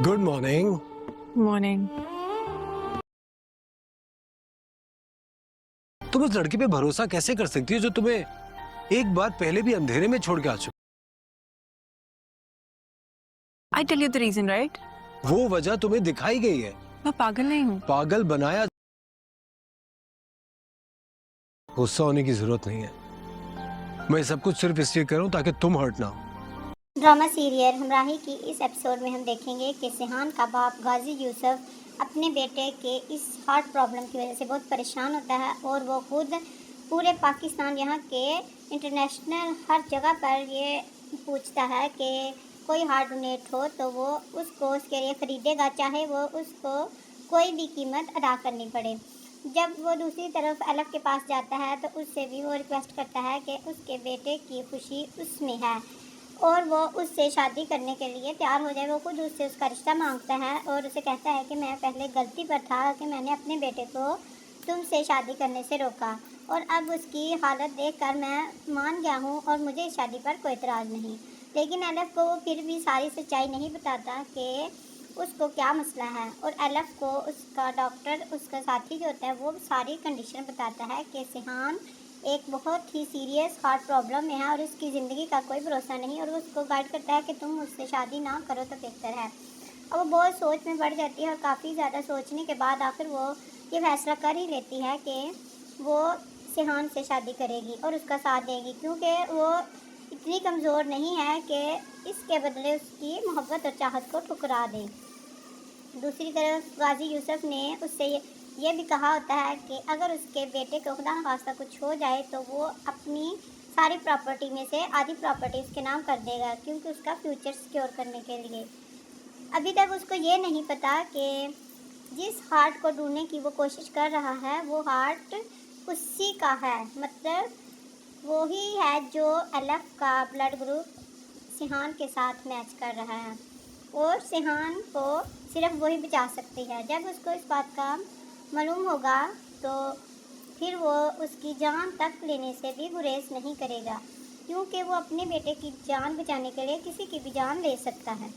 Good morning. Morning. तुम उस लड़की पे भरोसा कैसे कर सकती हो जो तुम्हें एक बार पहले भी अंधेरे में छोड़ के आ चुकी? I tell you the reason, right? वो वजह तुम्हें दिखाई गई है। मैं पागल नहीं हूँ। पागल बनाया। गुस्सा होने की जरूरत नहीं है। मैं सब कुछ सिर्फ इसलिए कर रहा हूं ताकि तुम हर्ट ना हो। ड्रामा सीरियल हमराही की इस एपिसोड में हम देखेंगे कि सिहान का बाप गाजी यूसुफ अपने बेटे के इस हार्ट प्रॉब्लम की वजह से बहुत परेशान होता है और वो खुद पूरे पाकिस्तान यहाँ के इंटरनेशनल हर जगह पर ये पूछता है कि कोई हार्ट डोनेट हो तो वो उसको उसके लिए ख़रीदेगा, चाहे वो उसको कोई भी कीमत अदा करनी पड़े। जब वो दूसरी तरफ अलफ के पास जाता है तो उससे भी वो रिक्वेस्ट करता है कि उसके बेटे की खुशी उसमें है और वो उससे शादी करने के लिए तैयार हो जाए। वो खुद उससे उसका रिश्ता मांगता है और उसे कहता है कि मैं पहले गलती पर था कि मैंने अपने बेटे को तुमसे शादी करने से रोका और अब उसकी हालत देखकर मैं मान गया हूँ और मुझे इस शादी पर कोई इतराज़ नहीं। लेकिन एलफ को वो फिर भी सारी सच्चाई नहीं बताता कि उसको क्या मसला है और एलफ को उसका डॉक्टर, उसका साथी जो होता है, वो सारी कंडीशन बताता है कि सिहान एक बहुत ही सीरियस हार्ट प्रॉब्लम में है और उसकी ज़िंदगी का कोई भरोसा नहीं, और वो उसको गाइड करता है कि तुम उससे शादी ना करो तो बेहतर है। अब वो बहुत सोच में पड़ जाती है और काफ़ी ज़्यादा सोचने के बाद आखिर वो ये फैसला कर ही लेती है कि वो सिहान से शादी करेगी और उसका साथ देगी, क्योंकि वो इतनी कमज़ोर नहीं है कि इसके बदले उसकी मोहब्बत और चाहत को ठुकरा दे। दूसरी तरफ गाजी यूसुफ ने उससे ये भी कहा होता है कि अगर उसके बेटे को खुदा न खास्ता कुछ हो जाए तो वो अपनी सारी प्रॉपर्टी में से आधी प्रॉपर्टी उसके नाम कर देगा, क्योंकि उसका फ्यूचर सिक्योर करने के लिए। अभी तक उसको ये नहीं पता कि जिस हार्ट को ढूंढने की वो कोशिश कर रहा है वो हार्ट उसी का है, मतलब वही है जो एलफ का ब्लड ग्रुप सिहान के साथ मैच कर रहा है और सिहान को सिर्फ वही बचा सकती है। जब उसको इस बात का मालूम होगा तो फिर वो उसकी जान तक लेने से भी गुरेज नहीं करेगा, क्योंकि वो अपने बेटे की जान बचाने के लिए किसी की भी जान ले सकता है।